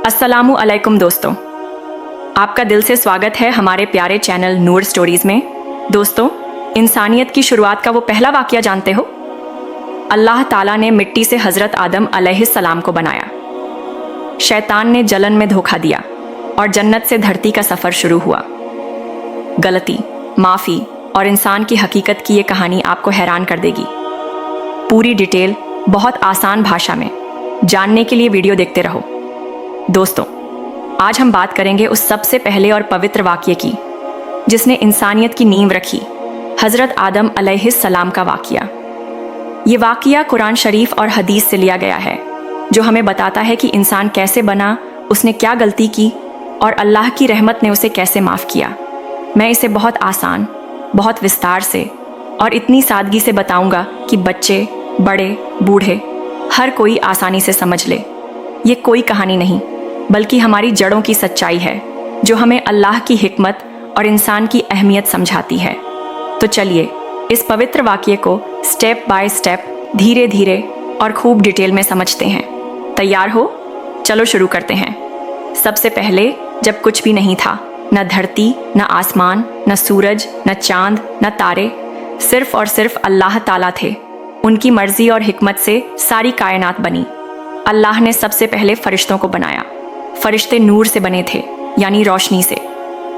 अस्सलामु अलैकुम दोस्तों, आपका दिल से स्वागत है हमारे प्यारे चैनल नूर स्टोरीज में। दोस्तों, इंसानियत की शुरुआत का वो पहला वाक़या जानते हो? अल्लाह ताला ने मिट्टी से हज़रत आदम अलैहिस्सलाम को बनाया। शैतान ने जलन में धोखा दिया और जन्नत से धरती का सफ़र शुरू हुआ। गलती, माफ़ी और इंसान की हकीकत की ये कहानी आपको हैरान कर देगी। पूरी डिटेल बहुत आसान भाषा में जानने के लिए वीडियो देखते रहो। दोस्तों, आज हम बात करेंगे उस सबसे पहले और पवित्र वाक़ये की जिसने इंसानियत की नींव रखी, हज़रत आदम अलैहिस्सलाम का वाक़या। ये वाक़या कुरान शरीफ और हदीस से लिया गया है, जो हमें बताता है कि इंसान कैसे बना, उसने क्या गलती की और अल्लाह की रहमत ने उसे कैसे माफ़ किया। मैं इसे बहुत आसान, बहुत विस्तार से और इतनी सादगी से बताऊंगा कि बच्चे, बड़े, बूढ़े हर कोई आसानी से समझ ले। ये कोई कहानी नहीं, बल्कि हमारी जड़ों की सच्चाई है, जो हमें अल्लाह की हिकमत और इंसान की अहमियत समझाती है। तो चलिए इस पवित्र वाक़ये को स्टेप बाय स्टेप, धीरे धीरे और खूब डिटेल में समझते हैं। तैयार हो? चलो शुरू करते हैं। सबसे पहले जब कुछ भी नहीं था, न धरती, न आसमान, न सूरज, न चांद, न तारे, सिर्फ और सिर्फ अल्लाह ताला थे। उनकी मर्जी और हिकमत से सारी कायनात बनी। अल्लाह ने सबसे पहले फरिश्तों को बनाया। फरिश्ते नूर से बने थे, यानी रोशनी से,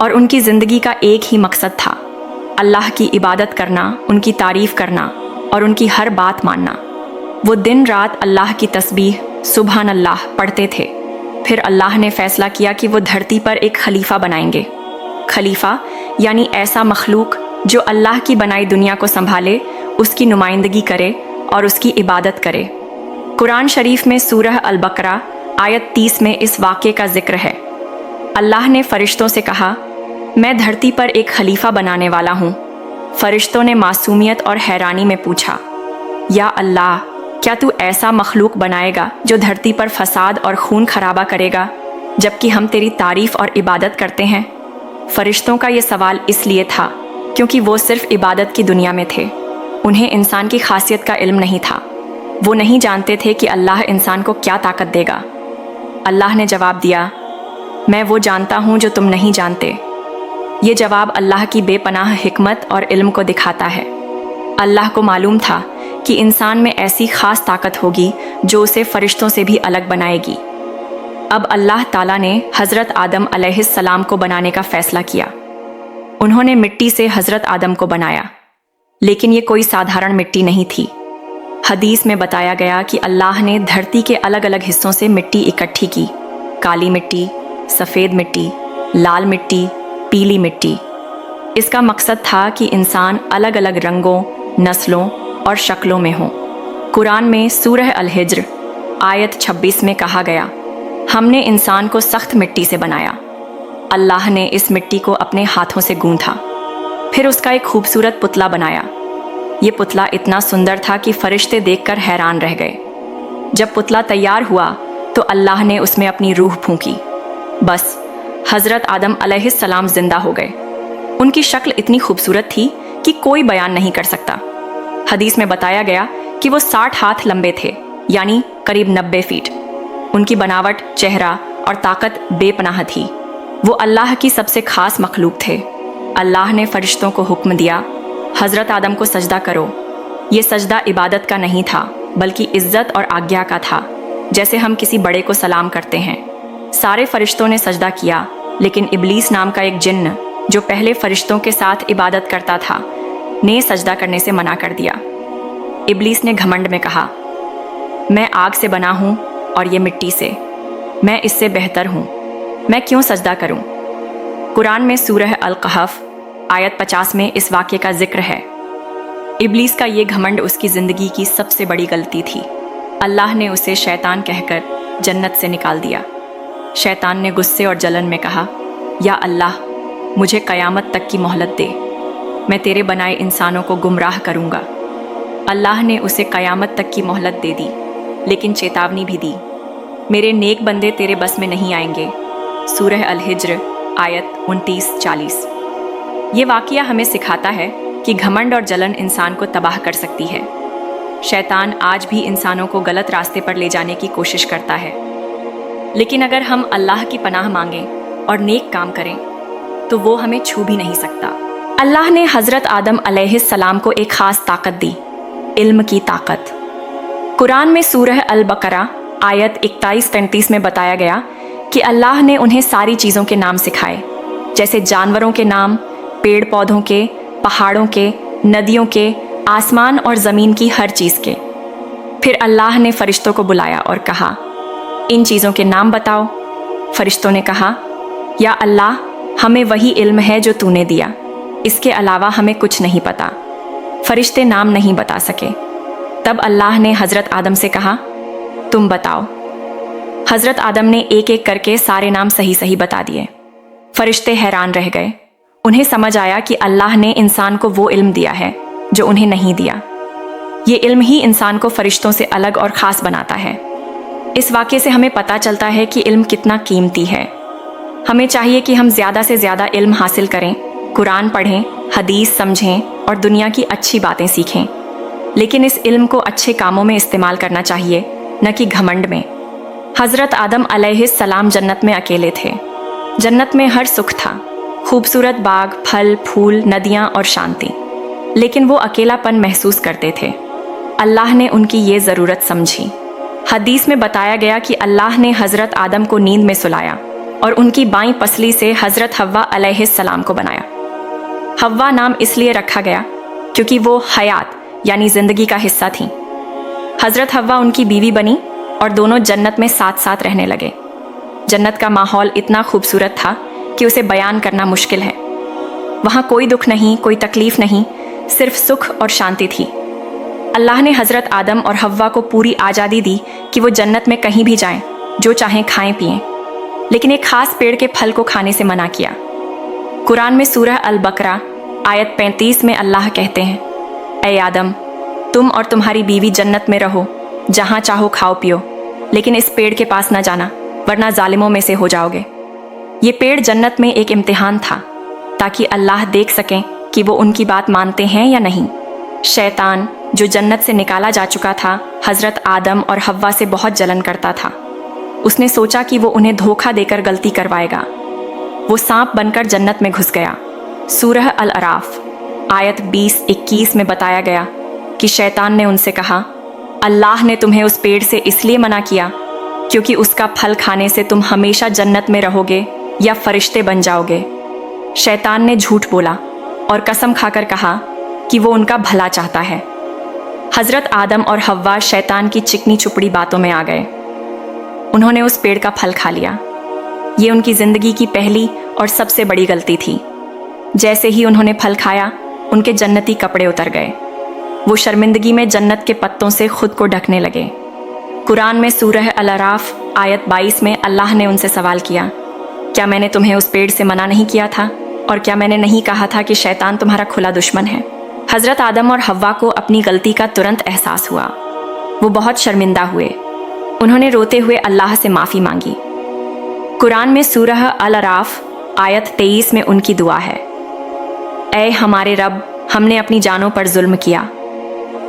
और उनकी ज़िंदगी का एक ही मकसद था, अल्लाह की इबादत करना, उनकी तारीफ़ करना और उनकी हर बात मानना। वो दिन रात अल्लाह की तस्बीह सुबहान अल्लाह पढ़ते थे। फिर अल्लाह ने फ़ैसला किया कि वो धरती पर एक खलीफा बनाएंगे। खलीफा यानी ऐसा मखलूक जो अल्लाह की बनाई दुनिया को संभाले, उसकी नुमाइंदगी करे और उसकी इबादत करे। कुरान शरीफ में सूरह अल बकरा आयत 30 में इस वाक़े का जिक्र है। अल्लाह ने फ़रिश्तों से कहा, मैं धरती पर एक खलीफा बनाने वाला हूँ। फ़रिश्तों ने मासूमियत और हैरानी में पूछा, या अल्लाह, क्या तू ऐसा मखलूक बनाएगा जो धरती पर फसाद और खून खराबा करेगा, जबकि हम तेरी तारीफ़ और इबादत करते हैं? फ़रिश्तों का ये सवाल इसलिए था क्योंकि वो सिर्फ इबादत की दुनिया में थे। उन्हें इंसान की खासियत का इल्म नहीं था। वो नहीं जानते थे कि अल्लाह इंसान को क्या ताकत देगा। अल्लाह ने जवाब दिया, मैं वो जानता हूँ जो तुम नहीं जानते। ये जवाब अल्लाह की बेपनाह हिकमत और इल्म को दिखाता है। अल्लाह को मालूम था कि इंसान में ऐसी ख़ास ताकत होगी जो उसे फ़रिश्तों से भी अलग बनाएगी। अब अल्लाह ताला ने हज़रत आदम अलैहिस्सलाम को बनाने का फ़ैसला किया। उन्होंने मिट्टी से हज़रत आदम को बनाया, लेकिन ये कोई साधारण मिट्टी नहीं थी। हदीस में बताया गया कि अल्लाह ने धरती के अलग अलग हिस्सों से मिट्टी इकट्ठी की। काली मिट्टी, सफ़ेद मिट्टी, लाल मिट्टी, पीली मिट्टी। इसका मकसद था कि इंसान अलग अलग रंगों, नस्लों और शक्लों में हो। कुरान में सूरह अल हिज्र आयत 26 में कहा गया, हमने इंसान को सख्त मिट्टी से बनाया। अल्लाह ने इस मिट्टी को अपने हाथों से गूंथा, फिर उसका एक खूबसूरत पुतला बनाया। ये पुतला इतना सुंदर था कि फरिश्ते देखकर हैरान रह गए। जब पुतला तैयार हुआ तो अल्लाह ने उसमें अपनी रूह फूंकी। बस हज़रत आदम अलैहिस्सलाम जिंदा हो गए। उनकी शक्ल इतनी खूबसूरत थी कि कोई बयान नहीं कर सकता। हदीस में बताया गया कि वो 60 हाथ लंबे थे, यानी करीब 90 फीट। उनकी बनावट, चेहरा और ताकत बेपनाह थी। वो अल्लाह की सबसे खास मखलूक थे। अल्लाह ने फरिश्तों को हुक्म दिया, हज़रत आदम को सजदा करो। ये सजदा इबादत का नहीं था, बल्कि इज़्ज़त और आज्ञा का था, जैसे हम किसी बड़े को सलाम करते हैं। सारे फरिश्तों ने सजदा किया, लेकिन इब्लीस नाम का एक जिन्न, जो पहले फरिश्तों के साथ इबादत करता था, ने सजदा करने से मना कर दिया। इब्लीस ने घमंड में कहा, मैं आग से बना हूँ और ये मिट्टी से, मैं इससे बेहतर हूँ, मैं क्यों सजदा करूँ? कुरान में सूरह अल कहफ आयत 50 में इस वाक़ये का जिक्र है। इब्लीस का ये घमंड उसकी ज़िंदगी की सबसे बड़ी गलती थी। अल्लाह ने उसे शैतान कहकर जन्नत से निकाल दिया। शैतान ने गुस्से और जलन में कहा, या अल्लाह, मुझे क़यामत तक की मोहलत दे, मैं तेरे बनाए इंसानों को गुमराह करूँगा। अल्लाह ने उसे क़यामत तक की मोहलत दे दी, लेकिन चेतावनी भी दी, मेरे नेक बंदे तेरे बस में नहीं आएंगे। सूरह अल हिज्र आयत 29-40। ये वाक़या हमें सिखाता है कि घमंड और जलन इंसान को तबाह कर सकती है। शैतान आज भी इंसानों को गलत रास्ते पर ले जाने की कोशिश करता है। लेकिन अगर हम अल्लाह की पनाह मांगें और नेक काम करें तो वो हमें छू भी नहीं सकता। अल्लाह ने हज़रत आदम अलैहिस्सलाम को एक ख़ास ताकत दी, इल्म की ताकत। कुरान में सूरह अल बकरा आयत 41-35 में बताया गया कि अल्लाह ने उन्हें सारी चीज़ों के नाम सिखाए, जैसे जानवरों के नाम, पेड़ पौधों के, पहाड़ों के, नदियों के, आसमान और ज़मीन की हर चीज़ के। फिर अल्लाह ने फ़रिश्तों को बुलाया और कहा, इन चीज़ों के नाम बताओ। फ़रिश्तों ने कहा, या अल्लाह, हमें वही इल्म है जो तूने दिया, इसके अलावा हमें कुछ नहीं पता। फ़रिश्ते नाम नहीं बता सके। तब अल्लाह ने हज़रत आदम से कहा, तुम बताओ। हज़रत आदम ने एक एक करके सारे नाम सही सही बता दिए। फ़रिश्ते हैरान रह गए। उन्हें समझ आया कि अल्लाह ने इंसान को वो इल्म दिया है जो उन्हें नहीं दिया। ये इल्म ही इंसान को फ़रिश्तों से अलग और ख़ास बनाता है। इस वाक़े से हमें पता चलता है कि इल्म कितना कीमती है। हमें चाहिए कि हम ज़्यादा से ज़्यादा इल्म हासिल करें, कुरान पढ़ें, हदीस समझें और दुनिया की अच्छी बातें सीखें। लेकिन इस इल्म को अच्छे कामों में इस्तेमाल करना चाहिए, न कि घमंड में। हज़रत आदम अलैहिस्सलाम जन्नत में अकेले थे। जन्नत में हर सुख था, खूबसूरत बाग, फल, फूल, नदियाँ और शांति। लेकिन वो अकेलापन महसूस करते थे। अल्लाह ने उनकी ये ज़रूरत समझी। हदीस में बताया गया कि अल्लाह ने हज़रत आदम को नींद में सुलाया और उनकी बाईं पसली से हज़रत हव्वा अलैहिस्सलाम को बनाया। हव्वा नाम इसलिए रखा गया क्योंकि वो हयात यानी ज़िंदगी का हिस्सा थीं। हज़रत हव्वा उनकी बीवी बनी और दोनों जन्नत में साथ साथ रहने लगे। जन्नत का माहौल इतना खूबसूरत था कि उसे बयान करना मुश्किल है। वहाँ कोई दुख नहीं, कोई तकलीफ़ नहीं, सिर्फ सुख और शांति थी। अल्लाह ने हज़रत आदम और हव्वा को पूरी आज़ादी दी कि वो जन्नत में कहीं भी जाएं, जो चाहें खाएं पिएं, लेकिन एक ख़ास पेड़ के फल को खाने से मना किया। कुरान में सूरह अल बकरा आयत 35 में अल्लाह कहते हैं, ऐ आदम, तुम और तुम्हारी बीवी जन्नत में रहो, जहाँ चाहो खाओ पियो, लेकिन इस पेड़ के पास न जाना, वरना जालिमों में से हो जाओगे। ये पेड़ जन्नत में एक इम्तिहान था, ताकि अल्लाह देख सकें कि वो उनकी बात मानते हैं या नहीं। शैतान, जो जन्नत से निकाला जा चुका था, हज़रत आदम और हव्वा से बहुत जलन करता था। उसने सोचा कि वो उन्हें धोखा देकर गलती करवाएगा। वो सांप बनकर जन्नत में घुस गया। सूरह अल अराफ आयत 20-21 में बताया गया कि शैतान ने उनसे कहा, अल्लाह ने तुम्हें उस पेड़ से इसलिए मना किया क्योंकि उसका फल खाने से तुम हमेशा जन्नत में रहोगे या फरिश्ते बन जाओगे। शैतान ने झूठ बोला और कसम खाकर कहा कि वो उनका भला चाहता है। हज़रत आदम और हव्वा शैतान की चिकनी चुपड़ी बातों में आ गए। उन्होंने उस पेड़ का फल खा लिया। ये उनकी ज़िंदगी की पहली और सबसे बड़ी गलती थी। जैसे ही उन्होंने फल खाया, उनके जन्नती कपड़े उतर गए। वो शर्मिंदगी में जन्नत के पत्तों से खुद को ढकने लगे। कुरान में सूरह अल अराफ आयत 22 में अल्लाह ने उनसे सवाल किया, क्या मैंने तुम्हें उस पेड़ से मना नहीं किया था? और क्या मैंने नहीं कहा था कि शैतान तुम्हारा खुला दुश्मन है? हज़रत आदम और हव्वा को अपनी गलती का तुरंत एहसास हुआ। वो बहुत शर्मिंदा हुए। उन्होंने रोते हुए अल्लाह से माफ़ी मांगी। कुरान में सूरह अल अराफ आयत 23 में उनकी दुआ है, ऐ हमारे रब, हमने अपनी जानों पर जुल्म किया।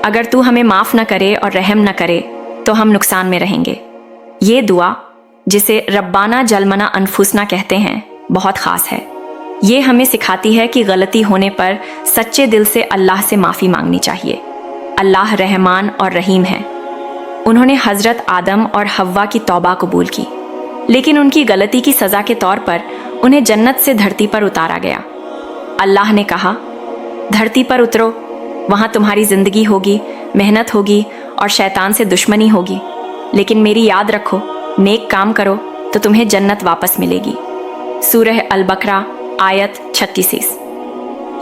अगर तू हमें माफ़ न करे और रहम न करे तो हम नुकसान में रहेंगे। ये दुआ, जिसे रब्बाना जलमना अनफुसना कहते हैं, बहुत ख़ास है। ये हमें सिखाती है कि गलती होने पर सच्चे दिल से अल्लाह से माफ़ी मांगनी चाहिए। अल्लाह रहमान और रहीम है। उन्होंने हज़रत आदम और हव्वा की तौबा कबूल की, लेकिन उनकी गलती की सज़ा के तौर पर उन्हें जन्नत से धरती पर उतारा गया। अल्लाह ने कहा, धरती पर उतरो, वहाँ तुम्हारी ज़िंदगी होगी, मेहनत होगी और शैतान से दुश्मनी होगी, लेकिन मेरी याद रखो, नेक काम करो तो तुम्हें जन्नत वापस मिलेगी। सूरह अल बकरा आयत 36।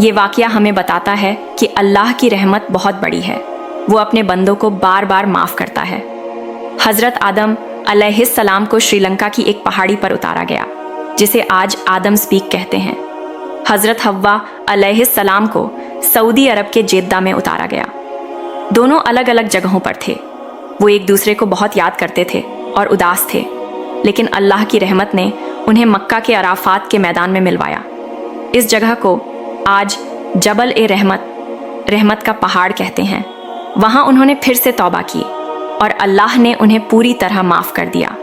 ये वाक़या हमें बताता है कि अल्लाह की रहमत बहुत बड़ी है। वो अपने बंदों को बार बार माफ़ करता है। हज़रत आदम अलैहिस्सलाम को श्रीलंका की एक पहाड़ी पर उतारा गया, जिसे आज आदम स्पीक कहते हैं। हज़रत हव्वा अलैहिस्सलाम को सऊदी अरब के जेद्दा में उतारा गया। दोनों अलग अलग जगहों पर थे। वो एक दूसरे को बहुत याद करते थे और उदास थे, लेकिन अल्लाह की रहमत ने उन्हें मक्का के अराफात के मैदान में मिलवाया। इस जगह को आज जबल ए रहमत का पहाड़ कहते हैं। वहाँ उन्होंने फिर से तौबा की और अल्लाह ने उन्हें पूरी तरह माफ़ कर दिया।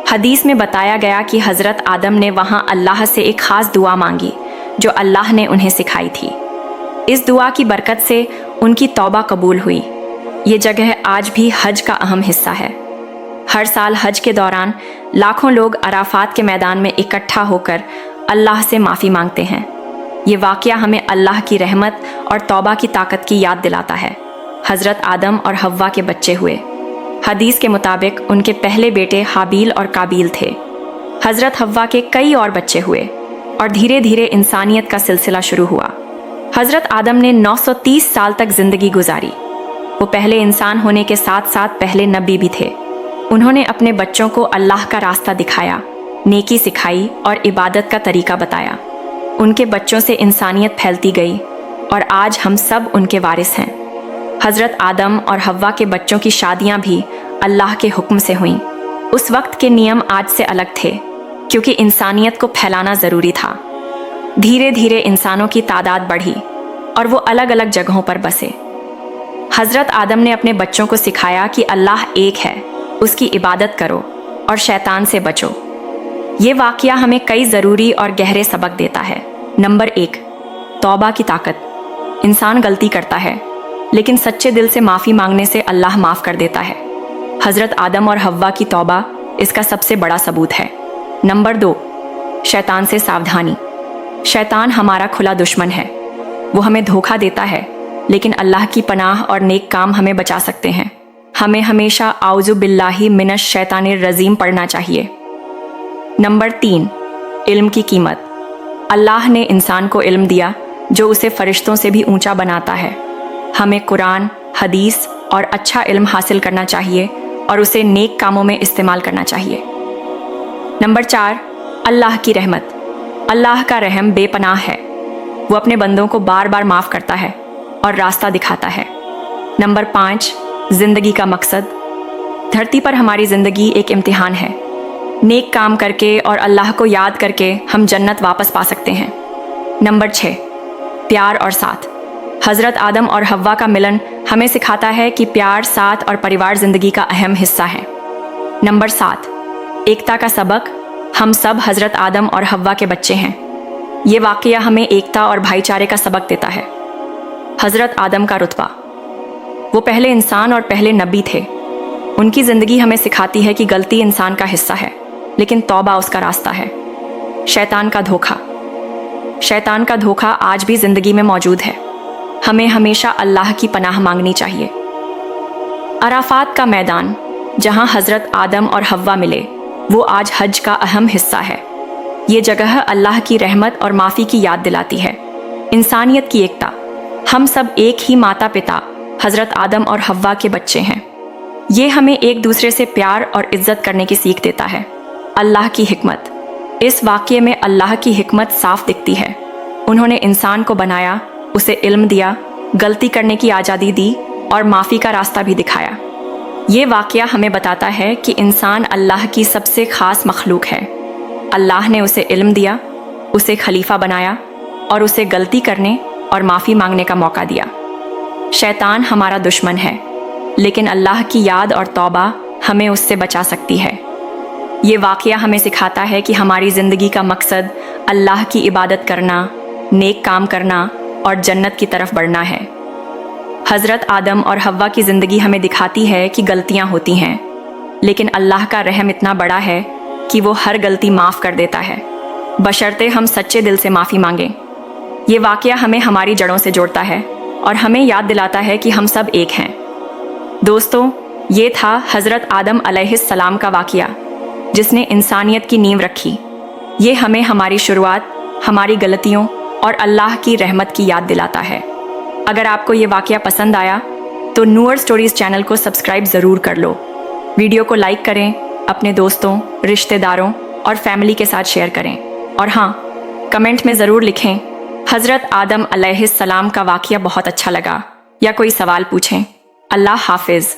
हदीस में बताया गया कि हज़रत आदम ने वहाँ अल्लाह से एक ख़ास दुआ मांगी जो अल्लाह ने उन्हें सिखाई थी। इस दुआ की बरकत से उनकी तौबा कबूल हुई। ये जगह आज भी हज का अहम हिस्सा है। हर साल हज के दौरान लाखों लोग अराफात के मैदान में इकट्ठा होकर अल्लाह से माफ़ी मांगते हैं। ये वाक़या हमें अल्लाह की रहमत और तौबा की ताकत की याद दिलाता है। हज़रत आदम और हव्वा के बच्चे हुए। हदीस के मुताबिक उनके पहले बेटे हाबील और काबील थे। हज़रत हव्वा के कई और बच्चे हुए और धीरे धीरे इंसानियत का सिलसिला शुरू हुआ। हज़रत आदम ने 930 साल तक ज़िंदगी गुजारी। वो पहले इंसान होने के साथ साथ पहले नबी भी थे। उन्होंने अपने बच्चों को अल्लाह का रास्ता दिखाया, नेकी सिखाई और इबादत का तरीका बताया। उनके बच्चों से इंसानियत फैलती गई और आज हम सब उनके वारिस हैं। हज़रत आदम और हव्वा के बच्चों की शादियां भी अल्लाह के हुक्म से हुईं। उस वक्त के नियम आज से अलग थे क्योंकि इंसानियत को फैलाना ज़रूरी था। धीरे धीरे इंसानों की तादाद बढ़ी और वो अलग अलग जगहों पर बसे। हज़रत आदम ने अपने बच्चों को सिखाया कि अल्लाह एक है, उसकी इबादत करो और शैतान से बचो। ये वाक़या हमें कई ज़रूरी और गहरे सबक देता है। नंबर 1, तौबा की ताकत। इंसान गलती करता है लेकिन सच्चे दिल से माफ़ी मांगने से अल्लाह माफ़ कर देता है। हज़रत आदम और हव्वा की तौबा इसका सबसे बड़ा सबूत है। नंबर 2, शैतान से सावधानी। शैतान हमारा खुला दुश्मन है। वो हमें धोखा देता है लेकिन अल्लाह की पनाह और नेक काम हमें बचा सकते हैं। हमें हमेशा आउज़ु बिल्लाहि मिनश शैतानिर रजीम पढ़ना चाहिए। नंबर 3, इल्म की कीमत। अल्लाह ने इंसान को इल्म दिया जो उसे फरिश्तों से भी ऊंचा बनाता है। हमें कुरान, हदीस और अच्छा इल्म हासिल करना चाहिए और उसे नेक कामों में इस्तेमाल करना चाहिए। नंबर 4, अल्लाह की रहमत। अल्लाह का रहम बेपनाह है। वो अपने बंदों को बार बार माफ़ करता है और रास्ता दिखाता है। नंबर 5, ज़िंदगी का मकसद। धरती पर हमारी ज़िंदगी एक इम्तिहान है। नेक काम करके और अल्लाह को याद करके हम जन्नत वापस पा सकते हैं। नंबर 6, प्यार और साथ। हज़रत आदम और हव्वा का मिलन हमें सिखाता है कि प्यार, साथ और परिवार ज़िंदगी का अहम हिस्सा है। नंबर 7, एकता का सबक। हम सब हज़रत आदम और हव्वा के बच्चे हैं। ये वाक़या हमें एकता और भाईचारे का सबक देता है। हज़रत आदम का रुतबा। वो पहले इंसान और पहले नबी थे। उनकी ज़िंदगी हमें सिखाती है कि गलती इंसान का हिस्सा है लेकिन तौबा उसका रास्ता है। शैतान का धोखा। शैतान का धोखा आज भी ज़िंदगी में मौजूद है। हमें हमेशा अल्लाह की पनाह मांगनी चाहिए। अराफात का मैदान जहां हज़रत आदम और हव्वा मिले, वो आज हज का अहम हिस्सा है। ये जगह अल्लाह की रहमत और माफ़ी की याद दिलाती है। इंसानियत की एकता। हम सब एक ही माता पिता हज़रत आदम और हव्वा के बच्चे हैं। ये हमें एक दूसरे से प्यार और इज्जत करने की सीख देता है। अल्लाह की हिकमत। इस वाक़ये में अल्लाह की हिकमत साफ दिखती है। उन्होंने इंसान को बनाया, उसे इल्म दिया, गलती करने की आज़ादी दी और माफ़ी का रास्ता भी दिखाया। ये वाक़या हमें बताता है कि इंसान अल्लाह की सबसे ख़ास मखलूक है। अल्लाह ने उसे इल्म दिया, उसे खलीफा बनाया और उसे गलती करने और माफ़ी मांगने का मौका दिया। शैतान हमारा दुश्मन है लेकिन अल्लाह की याद और तौबा हमें उससे बचा सकती है। ये वाक़या हमें सिखाता है कि हमारी ज़िंदगी का मकसद अल्लाह की इबादत करना, नेक काम करना और जन्नत की तरफ बढ़ना है। हज़रत आदम और हव्वा की ज़िंदगी हमें दिखाती है कि गलतियाँ होती हैं लेकिन अल्लाह का रहम इतना बड़ा है कि वो हर गलती माफ़ कर देता है, बशर्ते हम सच्चे दिल से माफ़ी मांगें। ये वाक़या हमें हमारी जड़ों से जोड़ता है और हमें याद दिलाता है कि हम सब एक हैं। दोस्तों, ये था हज़रत आदम अलैहिस्सलाम का वाक़या जिसने इंसानियत की नींव रखी। ये हमें हमारी शुरुआत, हमारी गलतियों और अल्लाह की रहमत की याद दिलाता है। अगर आपको ये वाक़या पसंद आया तो नूर स्टोरीज़ चैनल को सब्सक्राइब ज़रूर कर लो। वीडियो को लाइक करें, अपने दोस्तों, रिश्तेदारों और फैमिली के साथ शेयर करें और हाँ, कमेंट में ज़रूर लिखें हज़रत आदम अलैहिस्सलाम का वाक़या बहुत अच्छा लगा या कोई सवाल पूछें। अल्लाह हाफिज़।